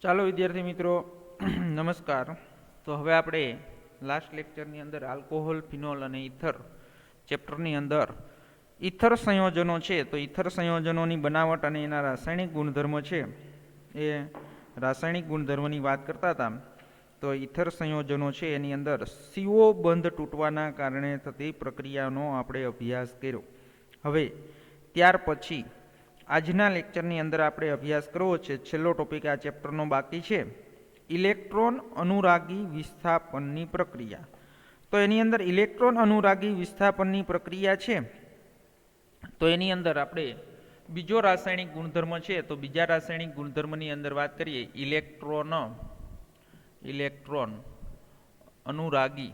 ચાલો વિદ્યાર્થી મિત્રો નમસ્કાર. તો હવે આપણે લાસ્ટ લેક્ચરની અંદર આલ્કોહોલ, ફિનોલ અને ઇથર ચેપ્ટરની અંદર ઇથર સંયોજનો છે. તો ઇથર સંયોજનોની બનાવટ અને એના રાસાયણિક ગુણધર્મ છે એ રાસાયણિક ગુણધર્મની વાત કરતા હતા. તો ઇથર સંયોજનો છે એની અંદર CO બંધ તૂટવાના કારણે થતી પ્રક્રિયાનો આપણે અભ્યાસ કર્યો. હવે ત્યાર પછી આજના લેક્ચરની અંદર આપણે અભ્યાસ કરવો છે. છેલ્લો ટોપિક આ ચેપ્ટરનો બાકી છે, ઇલેક્ટ્રોન અનુરાગી વિસ્થાપનની પ્રક્રિયા. તો એની અંદર ઇલેક્ટ્રોન અનુરાગી વિસ્થાપનની પ્રક્રિયા છે. તો એની અંદર આપણે બીજો રાસાયણિક ગુણધર્મ છે. તો બીજા રાસાયણિક ગુણધર્મની અંદર વાત કરીએ ઇલેક્ટ્રોન અનુરાગી.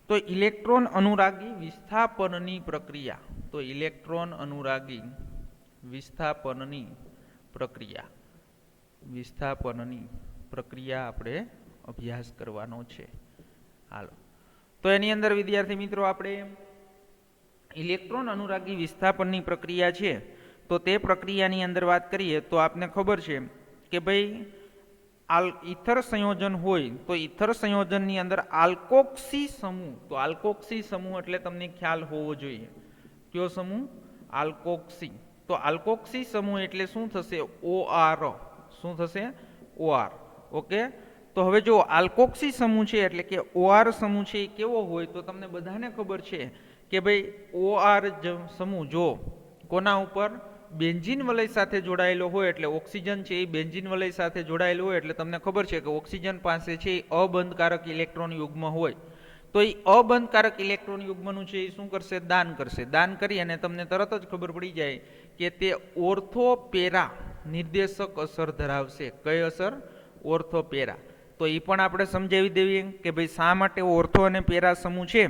તો ઇલેક્ટ્રોન અનુરાગી વિસ્થાપનની પ્રક્રિયા. તો ઇલેક્ટ્રોન અનુરાગી વિસ્થાપનની પ્રક્રિયા આપણે અભ્યાસ કરવાનો છે. હાલો, તો એની અંદર વિદ્યાર્થી મિત્રો આપણે ઇલેક્ટ્રોન અનુરાગી વિસ્થાપનની પ્રક્રિયા છે. તો તે પ્રક્રિયાની અંદર વાત કરીએ તો આપને ખબર છે કે ભાઈ ઇથર સંયોજન હોય તો ઇથર સંયોજનની અંદર આલ્કોક્સી સમૂહ. તો આલ્કોક્સી સમૂહ એટલે તમને ખ્યાલ હોવો જોઈએ. કયો સમૂહ? આલ્કોક્સી. તો આલ્કોક્સી સમૂહ એટલે શું થશે? OR. શું થશે? OR. ઓકે. તો હવે જો આલ્કોક્સી સમૂહ છે એટલે કે OR સમૂહ છે એ કેવો હોય? તો તમને બધાને ખબર છે કે ભાઈ OR સમૂહ જો કોના ઉપર બેન્ઝીન વલય સાથે જોડાયેલો હોય એટલે ઓક્સિજન છે એ બેન્ઝીન વલય સાથે જોડાયેલો હોય એટલે તમને ખબર છે કે ઓક્સિજન પાસે છે એ અબંધકારક ઇલેક્ટ્રોન યુગ્મ હોય. તો એ અબંધકારક ઇલેક્ટ્રોન યુગ્મનું છે એ શું કરશે? દાન કરશે. દાન કરી અને તમને તરત જ ખબર પડી જાય કે તે ઓર્થોપેરા નિર્દેશક અસર ધરાવશે. કઈ અસર? ઓર્થોપેરા. તો એ પણ આપણે સમજાવી દઈએ કે ભાઈ શા માટે ઓર્થો અને પેરા સમૂહ છે.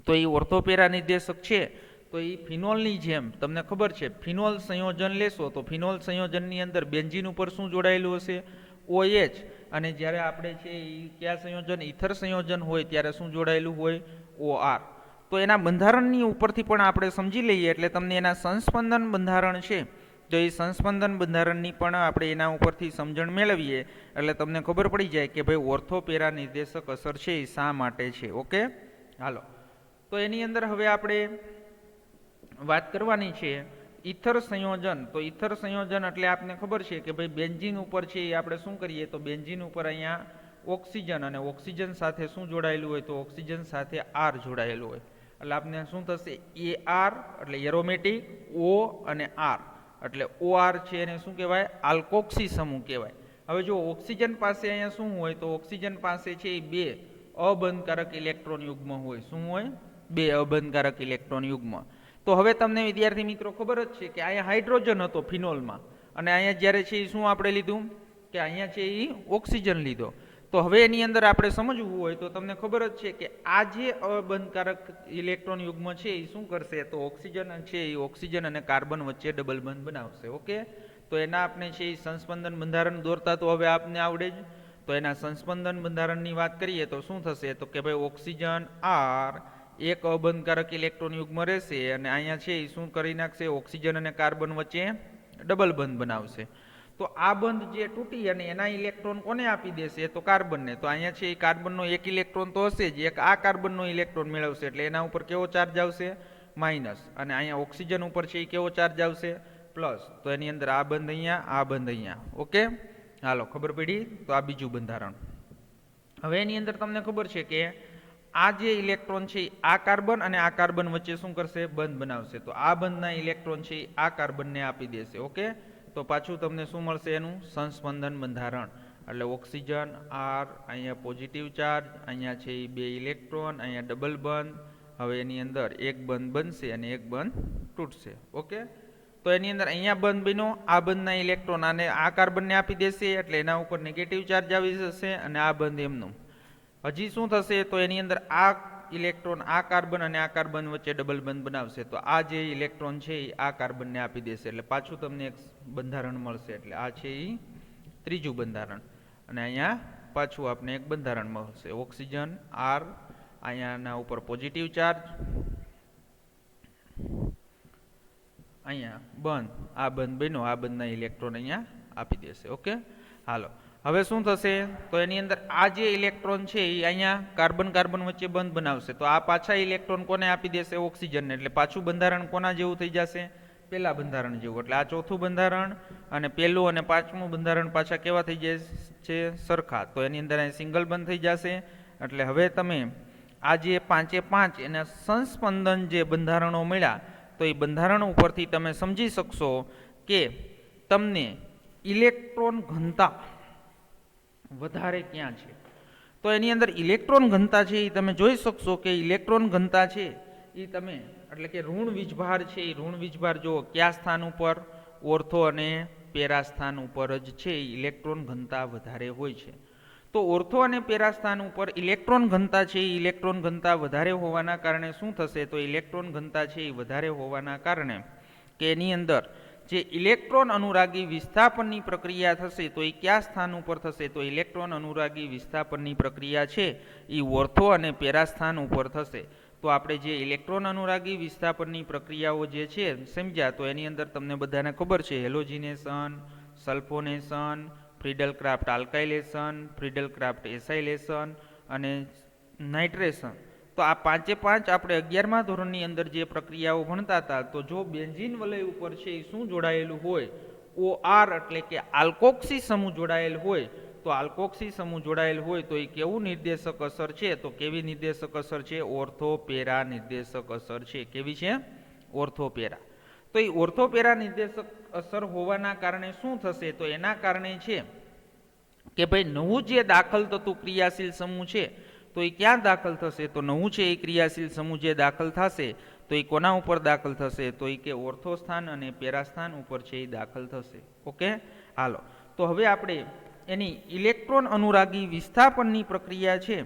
તો એ ઓર્થોપેરા નિર્દેશક છે. તો એ ફિનોલની જેમ તમને ખબર છે, ફિનોલ સંયોજન લેશો તો ફિનોલ સંયોજનની અંદર બેન્ઝીન ઉપર શું જોડાયેલું હશે? OH. અને જ્યારે આપણે છે એ કયા સંયોજન? ઇથર સંયોજન હોય ત્યારે શું જોડાયેલું હોય? OR. તો એના બંધારણની ઉપરથી પણ આપણે સમજી લઈએ એટલે તમને એના સંસ્પંદન બંધારણ છે. તો એ સંસ્પંદન બંધારણની પણ આપણે એના ઉપરથી સમજણ મેળવીએ એટલે તમને ખબર પડી જાય કે ભાઈ ઓર્થોપેરા નિર્દેશક અસર છે એ શા માટે છે. ઓકે, હાલો. તો એની અંદર હવે આપણે વાત કરવાની છે ઇથર સંયોજન. તો ઇથર સંયોજન એટલે આપને ખબર છે કે ભાઈ બેન્ઝીન ઉપર છે એ આપણે શું કરીએ? તો બેન્ઝીન ઉપર અહીંયા ઓક્સિજન અને ઓક્સિજન સાથે શું જોડાયેલું હોય? તો ઓક્સિજન સાથે R જોડાયેલું હોય એટલે આપને શું થશે? AR એટલે એરોમેટિક, O અને R એટલે OR છે એને શું કહેવાય? આલ્કોક્સી સમૂહ કહેવાય. હવે જો ઓક્સિજન પાસે અહીંયા શું હોય? તો ઓક્સિજન પાસે છે એ બે અબંધકારક ઇલેક્ટ્રોન યુગ્મ હોય. શું હોય? બે અબંધકારક ઇલેક્ટ્રોન યુગ્મ. તો હવે તમને વિદ્યાર્થી મિત્રો ખબર જ છે કે અહીંયા હાઇડ્રોજન હતો ફિનોલમાં અને અહીંયા જ્યારે છે એ શું આપણે લીધું? કે અહીંયા છે એ ઓક્સિજન લીધો. તો હવે એની અંદર આપણે સમજવું હોય તો તમને ખબર જ છે કે આ જે અબંધકારક ઇલેક્ટ્રોન યુગ્મ છે એ શું કરશે? તો ઓક્સિજન છે એ ઓક્સિજન અને કાર્બન વચ્ચે ડબલ બંધ બનાવશે. ઓકે. તો એના આપણે છે એ સંસ્પંદન બંધારણ દોરતા તો હવે આપને આવડે જ. તો એના સંસ્પંદન બંધારણની વાત કરીએ તો શું થશે? તો કે ભાઈ ઓક્સિજન R એક અબંધકારક ઇલેક્ટ્રોન યુગ્મ રહેશે અને અહીંયા છે એ શું કરી નાખશે? ઓક્સિજન અને કાર્બન વચ્ચે ડબલ બંધ બનાવશે. તો આ બંધ જે તૂટી અને એના ઇલેક્ટ્રોન કોને આપી દેશે? તો કાર્બનને. તો અહીંયા છે એ કાર્બનનો એક ઇલેક્ટ્રોન તો હશે જ, એક આ કાર્બનનો ઇલેક્ટ્રોન મેળવશે એટલે એના ઉપર કેવો ચાર્જ આવશે? માઇનસ. અને અહીંયા ઓક્સિજન ઉપર છે એ કેવો ચાર્જ આવશે? પ્લસ. તો એની અંદર આ બંધ અહીંયા, આ બંધ અહીંયા. ઓકે, હાલો, ખબર પડી? તો આ બીજું બંધારણ. હવે એની અંદર તમને ખબર છે કે આ જે ઇલેક્ટ્રોન છે આ કાર્બન અને આ કાર્બન વચ્ચે શું કરશે? બંધ બનાવશે. તો આ બંધના ઇલેક્ટ્રોન છે આ કાર્બનને આપી દેશે. ઓકે. તો પાછું તમને શું મળશે? એનું સંસ્પંદન બંધારણ. એટલે ઓક્સિજન R, અહીંયા પોઝિટિવ ચાર્જ, અહીંયા છે એ બે ઇલેક્ટ્રોન, અહીંયા ડબલ બંધ. હવે એની અંદર એક બંધ બનશે અને એક બંધ તૂટશે. ઓકે. તો એની અંદર અહીંયા બંધ બન્યો, આ બંધના ઇલેક્ટ્રોન આને આ કાર્બનને આપી દેશે એટલે એના ઉપર નેગેટિવ ચાર્જ આવી જશે અને આ બંધ એમનું. હજી શું થશે? તો એની અંદર આ ઇલેક્ટ્રોન આ કાર્બન અને આ કાર્બન વચ્ચે ડબલ બંધ બનાવશે. તો આ જે ઇલેક્ટ્રોન છે એ આ કાર્બનને આપી દેશે એટલે પાછું તમને એક બંધારણ મળશે. એટલે આ છે એ ત્રીજું બંધારણ અને અહીંયા પાછું આપણે એક બંધારણ મળશે. ઓક્સિજન R, અહીંયાના ઉપર પોઝિટિવ ચાર્જ, અહીંયા બંધ, આ બંધ બન્યો, આ બંધના ઇલેક્ટ્રોન અહીંયા આપી દેશે. ઓકે, હાલો હવે શું થશે તો એની અંદર આ જે ઇલેક્ટ્રોન છે એ અહીંયા કાર્બન કાર્બન વચ્ચે બંધ બનાવશે તો આ પાછા ઇલેક્ટ્રોન કોને આપી દેશે ઓક્સિજનને એટલે પાછું બંધારણ કોના જેવું થઈ જશે પહેલા બંધારણ જેવું એટલે આ ચોથું બંધારણ અને પહેલું અને પાંચમું બંધારણ પાછા કેવા થઈ જાય છે સરખા તો એની અંદર અહીં સિંગલ બંધ થઈ જશે એટલે હવે તમે આ જે પાંચે પાંચ એના સંસ્પંદન જે બંધારણો મળ્યા તો એ બંધારણ ઉપરથી તમે સમજી શકશો કે તમને ઇલેક્ટ્રોન ઘનતા વધારે ક્યાં છે તો એની અંદર ઇલેક્ટ્રોન ઘનતા છે એ તમે જોઈ શકશો કે ઇલેક્ટ્રોન ઘનતા છે એ તમે એટલે કે ઋણ વીજભાર છે એ ઋણ વીજભાર જો કયા સ્થાન ઉપર ઓર્થો અને પેરા સ્થાન ઉપર જ છે ઇલેક્ટ્રોન ઘનતા વધારે હોય છે તો ઓર્થો અને પેરા સ્થાન ઉપર ઇલેક્ટ્રોન ઘનતા છે એ ઇલેક્ટ્રોન ઘનતા વધારે હોવાના કારણે શું થશે તો ઇલેક્ટ્રોન ઘનતા છે એ વધારે હોવાના કારણે કે એની અંદર જે ઇલેક્ટ્રોન અનુરાગી વિસ્થાપનની પ્રક્રિયા થશે તો એ કયા સ્થાન ઉપર થશે તો ઇલેક્ટ્રોન અનુરાગી વિસ્થાપનની પ્રક્રિયા છે એ ઓર્થો અને પેરા સ્થાન ઉપર થશે તો આપણે જે ઇલેક્ટ્રોન અનુરાગી વિસ્થાપનની પ્રક્રિયાઓ જે છે સમજ્યા તો એની અંદર તમને બધાને ખબર છે halogenation sulphonation Friedel Crafts alkylation Friedel Crafts acylation અને નાઇટ્રેશન તો આ પાંચે પાંચ આપણે 11મા ધોરણની અંદર જે પ્રક્રિયાઓ ભણતા હતા તો જો બેન્ઝીન વલય ઉપર છે એ શું જોડાયેલું હોય OR એટલે કે આલ્કોક્સી સમૂહ જોડાયેલ હોય તો આલ્કોક્સી સમૂહ જોડાયેલ હોય તો એ કેવું નિર્દેશક અસર છે તો કેવી નિર્દેશક અસર છે ઓર્થોપેરા નિર્દેશક અસર છે કેવી છે ઓર્થોપેરા તો એ ઓર્થોપેરા નિર્દેશક અસર હોવાના કારણે શું થશે તો એના કારણે છે કે ભાઈ નવું જે દાખલ થતું ક્રિયાશીલ સમૂહ છે તો એ ક્યાં દાખલ થશે તો નવું છે એ ક્રિયાશીલ સમૂહ જે દાખલ થશે તો એ કોના ઉપર દાખલ થશે તો એ કે ઓર્થો સ્થાન અને પેરા સ્થાન ઉપર છે એ દાખલ થશે ઓકે હાલો તો હવે આપણે એની ઇલેક્ટ્રોન અનુરાગી વિસ્થાપનની પ્રક્રિયા છે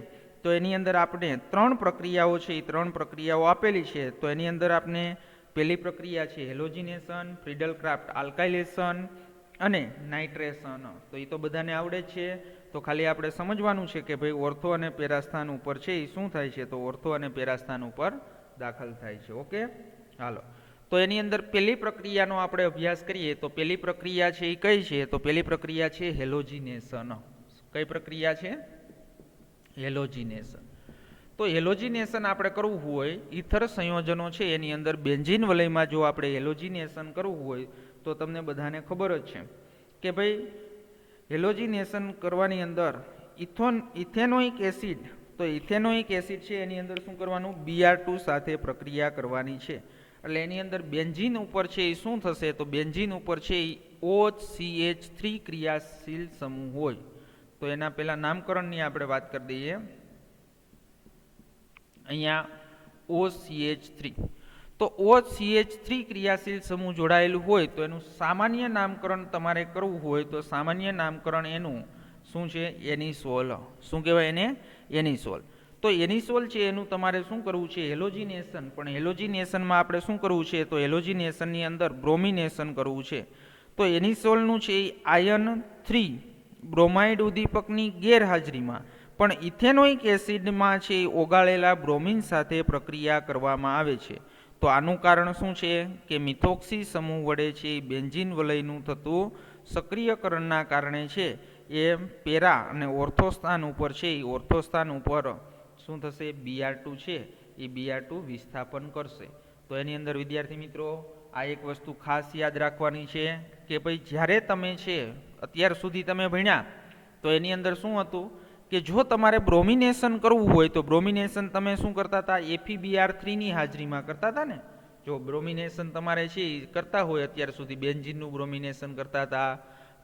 તો એની અંદર આપણે ત્રણ પ્રક્રિયાઓ છે એ ત્રણ પ્રક્રિયાઓ આપેલી છે તો એની અંદર આપણે પહેલી પ્રક્રિયા છે હેલોજિનેશન ફ્રીડલ ક્રાફ્ટ આલ્કાઇલેશન અને નાઇટ્રેશન તો એ તો બધાને આવડે જ છે તો ખાલી આપણે સમજવાનું છે કે ભાઈ ઓર્થો અને પેરાસ્થાન ઉપર છે એ શું થાય છે તો ઓર્થો અને પેરાસ્થાન ઉપર દાખલ થાય છે ઓકે હાલો તો એની અંદર પહેલી પ્રક્રિયાનો આપણે અભ્યાસ કરીએ તો પહેલી પ્રક્રિયા છે એ કઈ છે તો પહેલી પ્રક્રિયા છે હેલોજિનેશન કઈ પ્રક્રિયા છે હેલોજિનેશન તો હેલોજિનેશન આપણે કરવું હોય ઈથર સંયોજનો છે એની અંદર બેન્ઝીન વલયમાં જો આપણે હેલોજિનેશન કરવું હોય તો તમને બધાને ખબર જ છે કે ભાઈ હેલોજિનેશન કરવાની અંદર ઇથેનોઇક એસિડ તો ઇથેનોઇક એસિડ છે એની અંદર શું કરવાનું Br2 સાથે પ્રક્રિયા કરવાની છે એટલે એની અંદર બેન્ઝીન ઉપર છે એ શું થશે તો બેન્ઝીન ઉપર છે એ OCH3 ક્રિયાશીલ સમૂહ હોય તો એના પહેલા નામકરણની આપણે વાત કરી દઈએ અહીંયા OCH3 તો OCH3 ક્રિયાશીલ સમૂહ જોડાયેલું હોય તો એનું સામાન્ય નામકરણ તમારે કરવું હોય તો સામાન્ય નામકરણ એનું શું છે એનિસોલ શું કહેવાય એને એનિસોલ તો એનિસોલ છે એનું તમારે શું કરવું છે હેલોજિનેશન પણ હેલોજિનેશનમાં આપણે શું કરવું છે તો હેલોજિનેશનની અંદર બ્રોમિનેશન કરવું છે તો એનિસોલનું છે એ આયન 3 બ્રોમાઇડ ઉદ્દીપકની ગેરહાજરીમાં પણ ઇથેનોઇક એસિડમાં છે એ ઓગાળેલા બ્રોમિન સાથે પ્રક્રિયા કરવામાં આવે છે તો આનું કારણ શું છે કે મિથોક્સી સમૂહ વડે છે એ બેન્ઝીન વલયનું થતું સક્રિયકરણના કારણે છે એ પેરા અને ઓર્થોસ્થાન ઉપર છે એ ઓર્થોસ્થાન ઉપર શું થશે Br2 છે એ Br2 વિસ્થાપન કરશે તો એની અંદર વિદ્યાર્થી મિત્રો આ એક વસ્તુ ખાસ યાદ રાખવાની છે કે ભાઈ જ્યારે તમે છે અત્યાર સુધી તમે ભણ્યા તો એની અંદર શું હતું કે જો તમારે બ્રોમિનેશન કરવું હોય તો બ્રોમિનેશન તમે શું કરતા હતા FeBr3 ની હાજરીમાં કરતા હતા ને જો બ્રોમિનેશન તમારે છે એ કરતા હોય અત્યાર સુધી બેન્ઝીનનું બ્રોમિનેશન કરતા હતા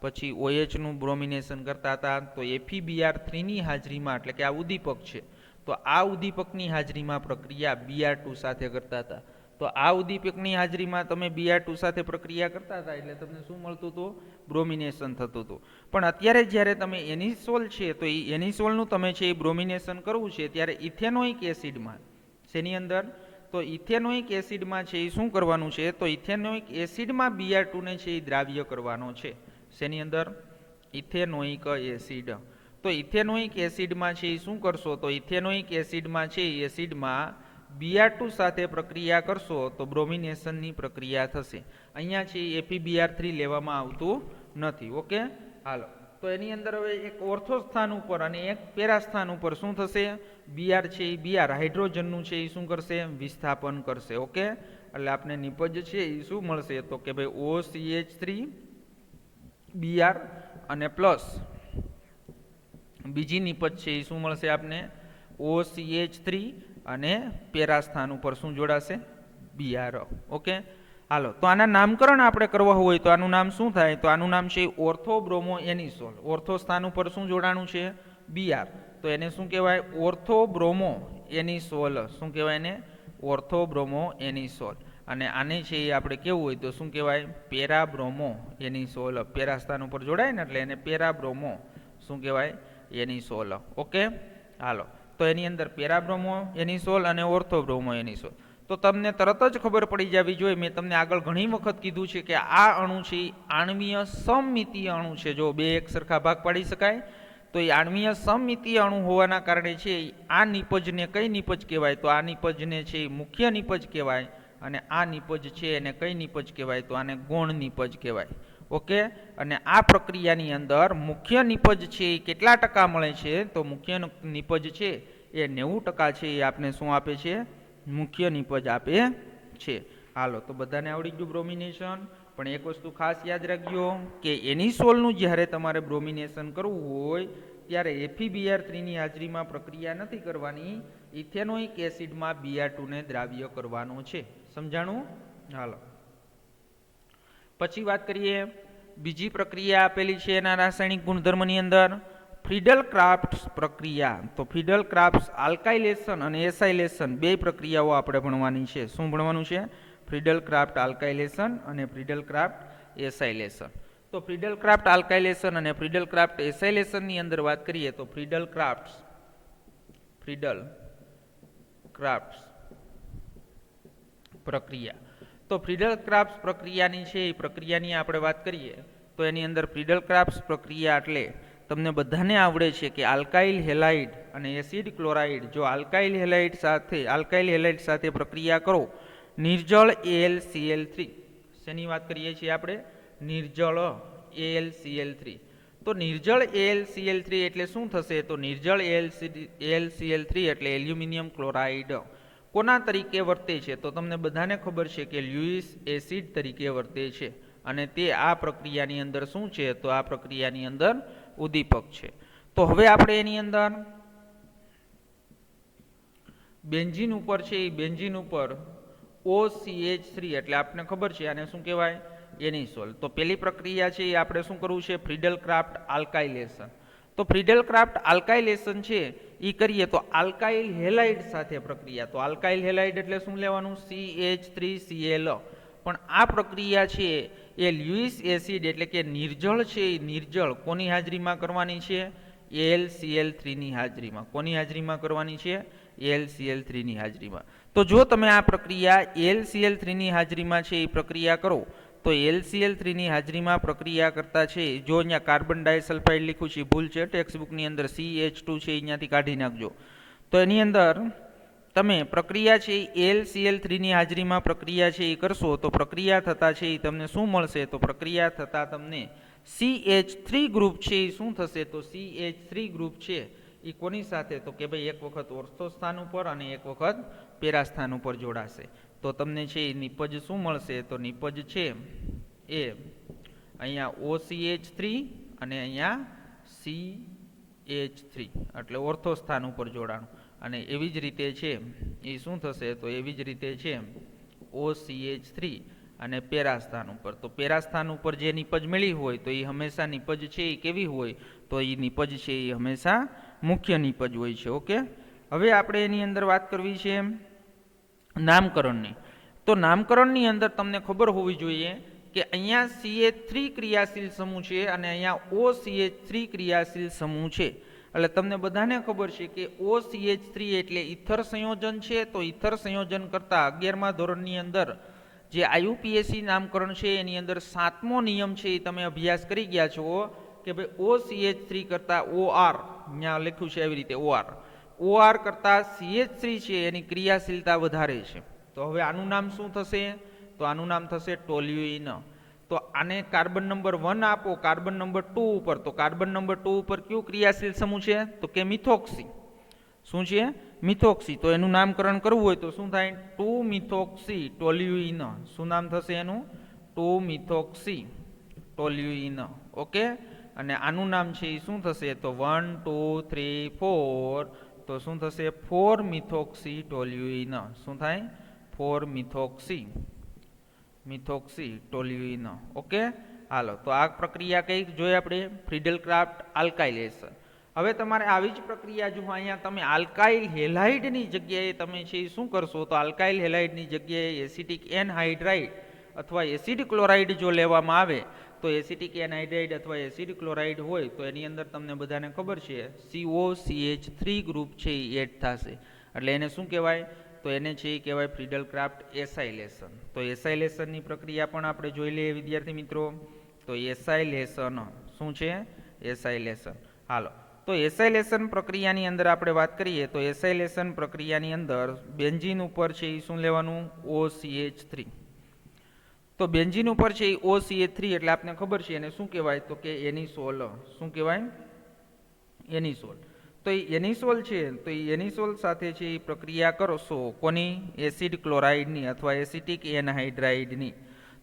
પછી OH નું બ્રોમિનેશન કરતા હતા તો FeBr3 ની હાજરીમાં એટલે કે આ ઉદ્દીપક છે તો આ ઉદ્દીપકની હાજરીમાં પ્રક્રિયા Br2 સાથે કરતા હતા તો આ ઉદ્દીપકની હાજરીમાં તમે Br2 સાથે પ્રક્રિયા કરતા હતા એટલે તમને શું મળતું હતું બ્રોમિનેશન થતું હતું પણ અત્યારે જ્યારે તમે એનિસોલ છે તો એ એનિસોલનું તમે છે એ બ્રોમિનેશન કરવું છે ત્યારે ઇથેનોઇક એસિડમાં શેની અંદર તો ઇથેનોઇક એસિડમાં છે એ શું કરવાનું છે તો ઇથેનોઇક એસિડમાં Br2 ને છે એ દ્રાવ્ય કરવાનો છે શેની અંદર ઇથેનોઇક એસિડ તો ઇથેનોઇક એસિડમાં છે એ શું કરશો તો ઇથેનોઇક એસિડમાં છે એ એસિડમાં Br2 સાથે પ્રક્રિયા કરશો તો બ્રોમિનેશનની પ્રક્રિયા થશે અહીંયા છે FeBr3 લેવામાં આવતું નથી ઓકે હાલો તો એની અંદર હવે એક ઓર્થો સ્થાન ઉપર અને એક પેરા સ્થાન ઉપર શું થશે? Br છે એ Br હાઇડ્રોજનનું છે એ શું કરશે? વિસ્થાપન કરશે. ઓકે, એટલે આપણે નિપજ છે એ શું મળશે? તો કે ભાઈ OCH3 Br અને પ્લસ બીજી નિપજ છે એ શું મળશે આપને? OCH3 અને પેરા સ્થાન ઉપર શું જોડાશે? Br. ઓકે, હાલો, તો આના નામકરણ આપણે કરવા હોય તો આનું નામ શું થાય? તો આનું નામ છે ઓર્થોબ્રોમો એનિસોલ. ઓર્થો સ્થાન ઉપર શું જોડાણું છે? Br. તો એને શું કહેવાય? ઓર્થોબ્રોમો એનિસોલ. શું કહેવાય એને? ઓર્થોબ્રોમો એનિસોલ. અને આને છે એ આપણે કેવું હોય તો શું કહેવાય? પેરાબ્રોમો એનિસોલ. પેરા સ્થાન ઉપર જોડાય ને એટલે એને પેરાબ્રોમો શું કહેવાય? એનિસોલ. ઓકે, હાલો, તો એની અંદર પેરાબ્રોમો એનિસોલ અને ઓર્થોબ્રોમો એનિસોલ. તો તમને તરત જ ખબર પડી જવી જોઈએ, મેં તમને આગળ ઘણી વખત કીધું છે કે આ અણુ છે એ આણ્વીય સમમિતીય અણુ છે. જો બે એક સરખા ભાગ પાડી શકાય તો એ આણ્વીય સમમિતીય અણુ હોવાના કારણે છે આ નિપજને કઈ નિપજ કહેવાય? તો આ નિપજને છે એ મુખ્ય નિપજ કહેવાય. અને આ નિપજ છે એને કઈ નિપજ કહેવાય? તો આને ગૌણ નિપજ કહેવાય. ઓકે, અને આ પ્રક્રિયાની અંદર મુખ્ય નિપજ છે એ કેટલા ટકા મળે છે? તો મુખ્ય નિપજ છે એ 90% છે એ આપને શું આપે છે? મુખ્ય નિપજ આપે છે. હાલો, તો બધાને આવડી ગયું બ્રોમિનેશન. પણ એક વસ્તુ ખાસ યાદ રાખજો કે એનિસોલનું જ્યારે તમારે બ્રોમિનેશન કરવું હોય ત્યારે FeBr3 ની હાજરીમાં પ્રક્રિયા નથી કરવાની, ઇથેનોઇક એસિડમાં Br2 ને દ્રાવ્ય કરવાનો છે. સમજાણું? હાલો, પછી વાત કરીએ બીજી પ્રક્રિયા આપેલી છે એના રાસાયણિક ગુણધર્મની અંદર, ફ્રીડલ-ક્રાફ્ટ પ્રક્રિયા. તો ફ્રીડલ-ક્રાફ્ટ આલ્કાઇલેશન અને એસાઇલેશન બે પ્રક્રિયાઓ આપણે ભણવાની છે. શું ભણવાનું છે? ફ્રીડલ-ક્રાફ્ટ આલ્કાઇલેશન અને ફ્રીડલ-ક્રાફ્ટ એસાઇલેશન. તો ફ્રીડલ-ક્રાફ્ટ આલ્કાઇલેશન અને ફ્રીડલ-ક્રાફ્ટ એસાઇલેશનની અંદર વાત કરીએ તો ફ્રીડલ-ક્રાફ્ટ પ્રક્રિયા. તો ફ્રીડલ-ક્રાફ્ટ પ્રક્રિયાની છે એ પ્રક્રિયાની આપણે વાત કરીએ તો એની અંદર ફ્રીડલ-ક્રાફ્ટ પ્રક્રિયા એટલે તમને બધાને આવડે છે કે આલ્કાઇલ હેલાઇડ અને એસિડ ક્લોરાઇડ, જો આલ્કાઇલ હેલાઇડ સાથે પ્રક્રિયા કરો, નિર્જળ AlCl3. શેની વાત કરીએ છીએ આપણે? નિર્જળ AlCl3. તો નિર્જળ AlCl3 એટલે શું થશે? તો નિર્જળ AlCl3 એટલે એલ્યુમિનિયમ ક્લોરાઇડ. કોના તરીકે વર્તે છે? તો તમને બધાને ખબર છે કે લ્યુઇસ એસિડ તરીકે વર્તે છે. અને તે આ પ્રક્રિયાની અંદર શું છે? તો આ પ્રક્રિયાની અંદર ઉદ્દીપક છે. તો હવે આપણે એની અંદર બેન્ઝીન ઉપર છે એ બેન્ઝીન ઉપર OCH3 એટલે આપણને ખબર છે આને શું કહેવાય? એનિસોલ. તો પહેલી પ્રક્રિયા છે એ આપણે શું કરવું છે? ફ્રીડલ-ક્રાફ્ટ આલ્કાઇલેશન. તો ફ્રીડલ-ક્રાફ્ટ આલ્કાઇલેશન છે એ કરીએ તો આલ્કાઇલ હેલાઇડ સાથે પ્રક્રિયા. તો આલ્કાઇલ હેલાઇડ એટલે શું લેવાનું? CH3Cl. પણ આ પ્રક્રિયા છે એ લ્યુઇસ એસિડ એટલે કે નિર્જળ છે એ નિર્જળ કોની હાજરીમાં કરવાની છે? AlCl3 ની હાજરીમાં. કોની હાજરીમાં કરવાની છે? AlCl3 ની હાજરીમાં. તો જો તમે આ પ્રક્રિયા AlCl3 ની હાજરીમાં છે એ પ્રક્રિયા કરો તો AlCl3 ની હાજરીમાં પ્રક્રિયા કરતા છે, જો અહીંયા કાર્બન ડાયસલ્ફાઇડ લખ્યું છે ભૂલ છે, ટેક્સ્ટબુકની અંદર CH2 છે અહીંયાથી કાઢી નાખજો. તો એની અંદર તમે પ્રક્રિયા છે AlCl3 ની હાજરીમાં પ્રક્રિયા છે એ કરશો તો પ્રક્રિયા થતાં છે એ તમને શું મળશે? તો પ્રક્રિયા થતાં તમને CH3 ગ્રુપ છે એ શું થશે? તો CH3 ગ્રુપ છે એ કોની સાથે? તો કે ભાઈ એક વખત ઓર્થો સ્થાન ઉપર અને એક વખત પેરા સ્થાન ઉપર જોડાશે. તો તમને છે એ નિપજ શું મળશે? તો નિપજ છે એ અહીંયા OCH3 અને અહીંયા CH3 એટલે ઓર્થો સ્થાન ઉપર જોડાણું. અને એવી જ રીતે છે એ શું થશે? તો એવી જ રીતે છે OCH3 અને પેરા સ્થાન ઉપર. તો પેરા સ્થાન ઉપર જે નિપજ મળી હોય તો એ હંમેશા નિપજ છે એ કેવી હોય? તો એ નિપજ છે એ હંમેશા મુખ્ય નિપજ હોય છે. ઓકે, હવે આપણે એની અંદર વાત કરવી છે નામકરણની. તો નામકરણની અંદર તમને ખબર હોવી જોઈએ કે અહીંયા CH3 ક્રિયાશીલ સમૂહ છે અને અહીંયા OCH3 ક્રિયાશીલ સમૂહ છે. એટલે તમને બધાને ખબર છે કે OCH3 એટલે ઇથર સંયોજન છે. તો ઇથર સંયોજન કરતાં 11મા ધોરણની અંદર જે IUPAC નામકરણ છે એની અંદર 7મો નિયમ છે એ તમે અભ્યાસ કરી ગયા છો કે ભાઈ OCH3 કરતાં OR, અહીંયા લખ્યું છે એવી રીતે OR કરતાં CH3 છે એની ક્રિયાશીલતા વધારે છે. તો હવે આનું નામ શું થશે? તો આનું નામ થશે ટોલ્યુઇન. તો આને કાર્બન નંબર 1 આપો કાર્બન નંબર 2 ઉપર, તો કાર્બન નંબર 2 ઉપર કયું ક્રિયાશીલ સમૂહ છે? તો કે મિથોક્સી. શું છે? મિથોક્સી. તો એનું નામકરણ કરવું હોય તો શું થાય? 2 મિથોક્સી ટોલ્યુઇન. શું નામ થશે એનું? 2 મિથોક્સી ટોલ્યુઇન. ઓકે. અને આનું નામ છે એ શું થશે? તો 1 2 3 4. તો શું થશે? 4 મિથોક્સી ટોલ્યુઇન. શું થાય? 4 મિથોક્સી ટોલ્યુઇન. ઓકે. હાલો, તો આ પ્રક્રિયા કઈ જોઈએ આપણે? ફ્રીડલ ક્રાફ્ટ આલ્કાઇલેશન. હવે તમારે આવી જ પ્રક્રિયા જો અહીંયા તમે આલ્કાઇલ હેલાઇડની જગ્યાએ તમે છે એ શું કરશો? તો આલ્કાઇલ હેલાઇડની જગ્યાએ એસિટિક એનહાઇડ્રાઇડ અથવા એસિડ ક્લોરાઇડ જો લેવામાં આવે તો એસિટિક એનહાઇડ્રાઇડ અથવા એસિડ ક્લોરાઇડ હોય તો એની અંદર તમને બધાને ખબર છે COCH3 ગ્રુપ છે એ એડ થશે. એટલે એને શું કહેવાય? તો એને છે એ કહેવાય ફ્રીડલ ક્રાફ્ટ એસાઇલેશન. તો એસાઇલેશનની પ્રક્રિયા પણ આપણે જોઈ લઈએ વિદ્યાર્થી મિત્રો. તો એસાઇલેશન શું છે? એસાઇલેશન. હાલો, તો એસાઇલેશન પ્રક્રિયાની અંદર આપણે વાત કરીએ તો એસાઇલેશન પ્રક્રિયાની અંદર બેન્ઝીન ઉપર છે એ શું લેવાનું? OCH3. તો બેન્ઝીન ઉપર છે એ OCH3 એટલે આપને ખબર છે એને શું કહેવાય? તો કે એનિસોલ. શું કહેવાય? એનિસોલ. તો એ એનિસોલ છે તો એ એનિસોલ સાથે છે એ પ્રક્રિયા કરશો કોની? એસિડ ક્લોરાઇડની અથવા એસિટિક એનહાઇડ્રાઇડની.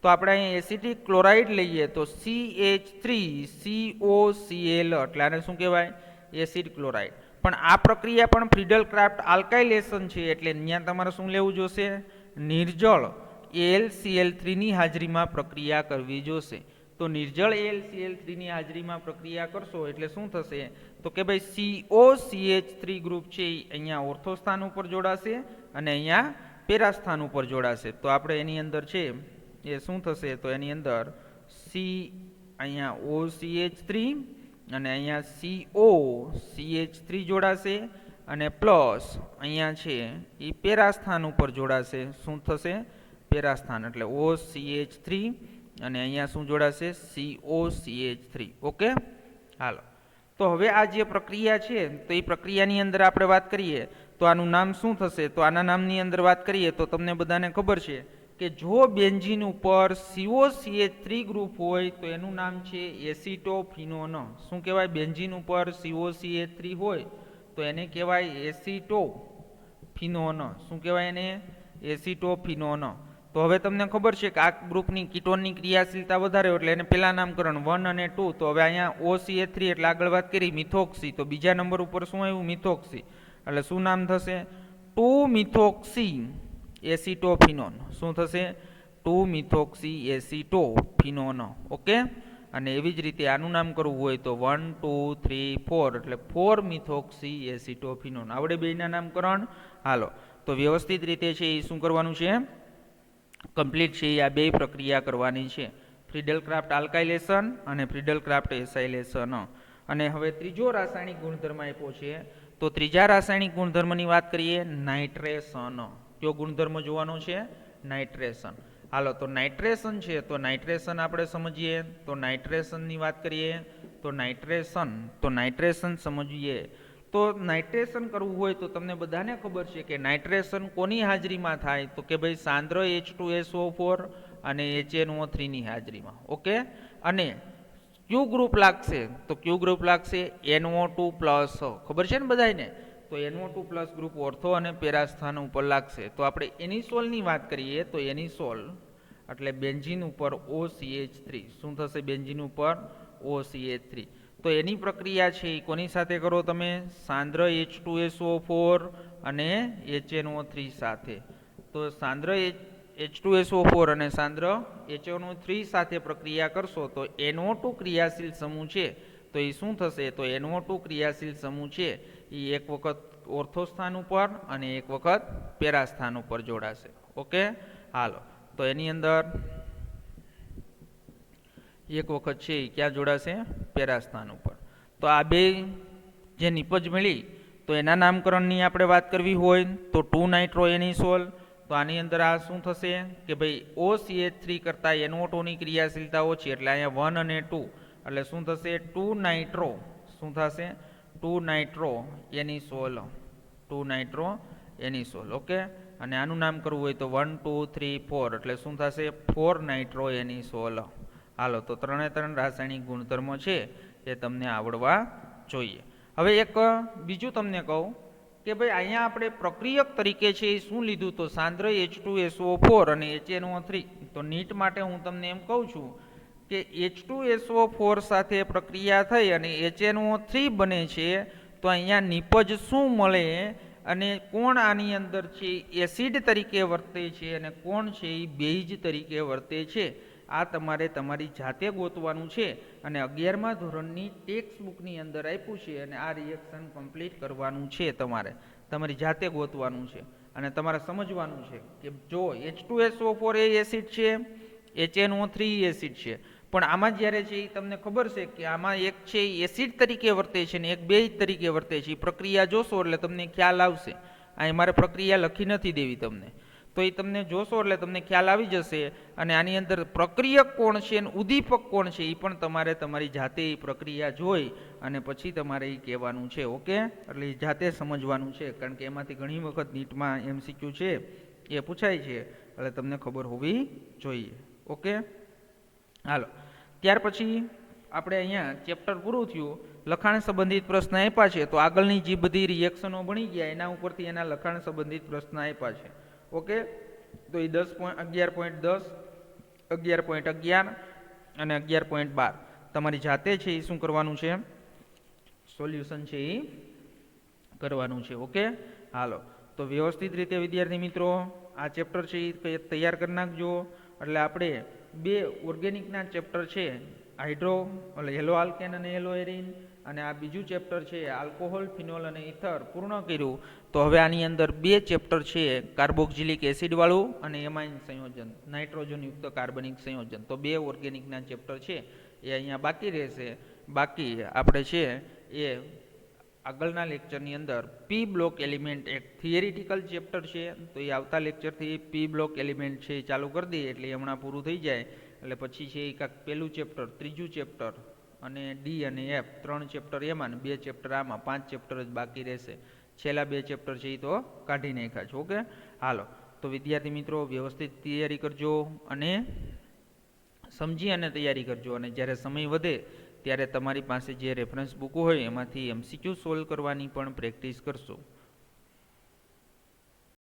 તો આપણે અહીં એસિટિક ક્લોરાઇડ લઈએ તો CH3COCl એટલે આને શું કહેવાય? Acid chloride. પણ આ પ્રક્રિયા પણ ફ્રીડલ ક્રાફ્ટ આલ્કાઇલેશન છે એટલે અહીંયા તમારે શું લેવું જોશે? નિર્જળ AlCl3 ની હાજરીમાં પ્રક્રિયા કરવી જોશે. તો નિર્જળ AlCl3 ની હાજરીમાં પ્રક્રિયા કરશો એટલે શું થશે? તો કે ભાઈ COCH3 ગ્રુપ છે અહીંયા ઓર્થો સ્થાન ઉપર જોડાશે અને અહીંયા પેરા સ્થાન ઉપર જોડાશે. તો આપણે એની અંદર છે એ શું થશે? તો એની અંદર અહીંયા OCH3 અને અહીંયા COCH3 જોડાશે અને પ્લસ અહીંયા છે એ પેરા સ્થાન ઉપર જોડાશે. શું થશે? પેરા સ્થાન એટલે OCH3 અને અહીંયા શું જોડાશે? COCH3. ઓકે. હાલો, તો હવે આ જે પ્રક્રિયા છે તો એ પ્રક્રિયાની અંદર આપણે વાત કરીએ તો આનું નામ શું થશે? તો આના નામની અંદર વાત કરીએ તો તમને બધાને ખબર છે કે જો બેન્ઝીન ઉપર COCH3 ગ્રુપ હોય તો એનું નામ છે એસિટોફિનોન. શું કહેવાય? બેન્ઝીન ઉપર COCH3 હોય તો એને કહેવાય એસિટોફિનોન. શું કહેવાય એને? એસિટોફિનોન. તો હવે તમને ખબર છે કે આ ગ્રુપની કીટોનની ક્રિયાશીલતા વધારે એટલે એને પહેલા નામકરણ 1 અને 2. તો હવે અહીંયા OCH3 એટલે આગળ વાત કરી મિથોક્સી. તો બીજા નંબર ઉપર શું આવ્યું? મિથોક્સી. એટલે શું નામ થશે? 2 મિથોક્સી એસિટોફિનોન. શું થશે? 2 મિથોક્સી એસિટોફિનોન. ઓકે. અને એવી જ રીતે આનું નામ કરવું હોય તો 1 2 3 4 એટલે 4 મિથોક્સી એસિટોફિનોન. આવડે બેયના નામકરણ. હાલો, તો વ્યવસ્થિત રીતે છે એ શું કરવાનું છે? કમ્પ્લીટ છે આ બે પ્રક્રિયા કરવાની છે, ફ્રીડલ ક્રાફ્ટ આલ્કાઇલેશન અને ફ્રીડલ ક્રાફ્ટ એસાઇલેશન. અને હવે ત્રીજો રાસાયણિક ગુણધર્મ આપ્યો છે તો ત્રીજા રાસાયણિક ગુણધર્મની વાત કરીએ નાઇટ્રેશન. કયો ગુણધર્મ જોવાનો છે? નાઇટ્રેશન. હાલો, તો નાઇટ્રેશન છે તો નાઇટ્રેશન આપણે સમજીએ. તો નાઇટ્રેશનની વાત કરીએ તો નાઇટ્રેશન સમજીએ. તો નાઇટ્રેશન કરવું હોય તો તમને બધાને ખબર છે કે નાઇટ્રેશન કોની હાજરીમાં થાય? તો કે ભાઈ સાંદ્ર H2SO4 અને HNO3 ની હાજરીમાં. ઓકે. અને ક્યુ ગ્રુપ લાગશે? તો ક્યુ ગ્રુપ લાગશે NO2+. ખબર છે ને બધાને? તો NO2+ ગ્રુપ ઓર્થો અને પેરા સ્થાન ઉપર લાગશે. તો આપણે એનિસોલની વાત કરીએ તો એનિસોલ એટલે બેન્ઝીન ઉપર OCH3. શું થશે? બેન્ઝીન ઉપર OCH3. તો એની પ્રક્રિયા છે એ કોની સાથે કરો તમે? સાંદ્ર H2SO4 અને HNO3 સાથે. તો સાંદ્ર H2SO4 અને સાંદ્ર HNO3 સાથે પ્રક્રિયા કરશો તો NO2 ક્રિયાશીલ સમૂહ છે તો એ શું થશે? તો NO2 ક્રિયાશીલ સમૂહ છે એ એક વખત ઓર્થો સ્થાન ઉપર અને એક વખત પેરા સ્થાન ઉપર જોડાશે. ઓકે. હાલો, તો એની અંદર એક વખત છે એ ક્યાં જોડાશે? પેરા સ્થાન ઉપર. તો આ બે જે નિપજ મળી તો એના નામકરણની આપણે વાત કરવી હોય તો 2 નાઇટ્રો એનિસોલ. તો આની અંદર આ શું થશે કે ભાઈ OCH3 કરતાં NO2 ની ક્રિયાશીલતા ઓછી એટલે અહીંયા 1 અને 2 એટલે શું થશે? 2 નાઇટ્રો. શું થશે? 2 નાઇટ્રો એનિસોલ. 2 નાઇટ્રો એનિસોલ. ઓકે. અને આનું નામ કરવું હોય તો 1 2 3 4 એટલે શું થશે? 4 નાઇટ્રો એનિસોલ. હાલો, તો 3 રાસાયણિક ગુણધર્મો છે એ તમને આવડવા જોઈએ. હવે એક બીજું તમને કહું કે ભાઈ અહીંયા આપણે પ્રક્રિયક તરીકે છે એ શું લીધું, તો સાંદ્ર H2SO4 અને HNO3. તો નીટ માટે હું તમને એમ કહું છું કે H2SO4 સાથે પ્રક્રિયા થઈ અને HNO3 બને છે, તો અહીંયા નિપજ શું મળે અને કોણ આની અંદર છે એસિડ તરીકે વર્તે છે અને કોણ છે એ બેઝ તરીકે વર્તે છે, આ તમારે તમારી જાતે ગોતવાનું છે. અને 11મા ધોરણની ટેક્સ્ટ બુકની અંદર આપ્યું છે અને આ રિએક્શન કમ્પ્લીટ કરવાનું છે. તમારી જાતે ગોતવાનું છે અને તમારે સમજવાનું છે કે જો H2SO4 એ એસિડ છે, HNO3 એસિડ છે, પણ આમાં જ્યારે છે એ તમને ખબર છે કે આમાં એક છે એસિડ તરીકે વર્તે છે ને એક બેઝ તરીકે વર્તે છે. એ પ્રક્રિયા જોશો એટલે તમને ખ્યાલ આવશે. અહીં મારે પ્રક્રિયા લખી નથી દેવી તમને, તો એ તમને જોશો એટલે તમને ખ્યાલ આવી જશે. અને આની અંદર પ્રક્રિયક કોણ છે અને ઉદ્દીપક કોણ છે એ પણ તમારે તમારી જાતે એ પ્રક્રિયા જોઈ અને પછી તમારે એ કહેવાનું છે. ઓકે, એટલે એ જાતે સમજવાનું છે, કારણ કે એમાંથી ઘણી વખત નીટમાં MCQ છે એ પૂછાય છે, એટલે તમને ખબર હોવી જોઈએ. ઓકે, હાલો, ત્યાર પછી આપણે અહીંયા ચેપ્ટર પૂરું થયું. લખાણ સંબંધિત પ્રશ્ન આપ્યા છે, તો આગળની જે બધી રિએક્શનો ભણી ગયા એના ઉપરથી એના લખાણ સંબંધિત પ્રશ્ન આપ્યા છે. ઓકે, તો એ 11.10, 11.11 અને 11.12 તમારી જાતે છે એ શું કરવાનું છે, સોલ્યુશન છે એ કરવાનું છે. ઓકે, હાલો, તો વ્યવસ્થિત રીતે વિદ્યાર્થી મિત્રો આ ચેપ્ટર છે એ તૈયાર કરી નાખજો. એટલે આપણે 2 ઓર્ગેનિકના ચેપ્ટર છે, હેલો આલ્કેન અને હેલો એરિન, અને આ બીજું ચેપ્ટર છે આલ્કોહોલ, ફિનોલ અને ઇથર પૂર્ણ કર્યું. તો હવે આની અંદર 2 ચેપ્ટર છે, કાર્બોક્સિલિક એસિડ વાળું અને એમાઇન સંયોજન, નાઇટ્રોજન યુક્ત કાર્બનિક સંયોજન. તો 2 ઓર્ગેનિકના ચેપ્ટર છે એ અહીંયા બાકી રહેશે. બાકી આપણે છે એ આગળના લેક્ચરની અંદર પી બ્લોક એલિમેન્ટ એક થિયરિટિકલ ચેપ્ટર છે, તો એ આવતા લેક્ચરથી પી બ્લોક એલિમેન્ટ છે એ ચાલુ કરી દઈએ એટલે હમણાં પૂરું થઈ જાય. એટલે પછી છે એ કાંક પહેલું ચેપ્ટર, ત્રીજું ચેપ્ટર અને ડી અને એફ 3 ચેપ્ટર એમાં ને 2 ચેપ્ટર આમાં, 5 ચેપ્ટર જ બાકી રહેશે. છેલ્લા 2 ચેપ્ટર છે એ તો કાઢી નાખ્યા છે. ઓકે, હાલો, તો વિદ્યાર્થી મિત્રો વ્યવસ્થિત તૈયારી કરજો અને સમજી અને તૈયારી કરજો. અને જ્યારે સમય વધે ત્યારે તમારી પાસે જે રેફરન્સ બુક હોય એમાંથી MCQ સોલ્વ કરવાની પણ પ્રેક્ટિસ કરશો.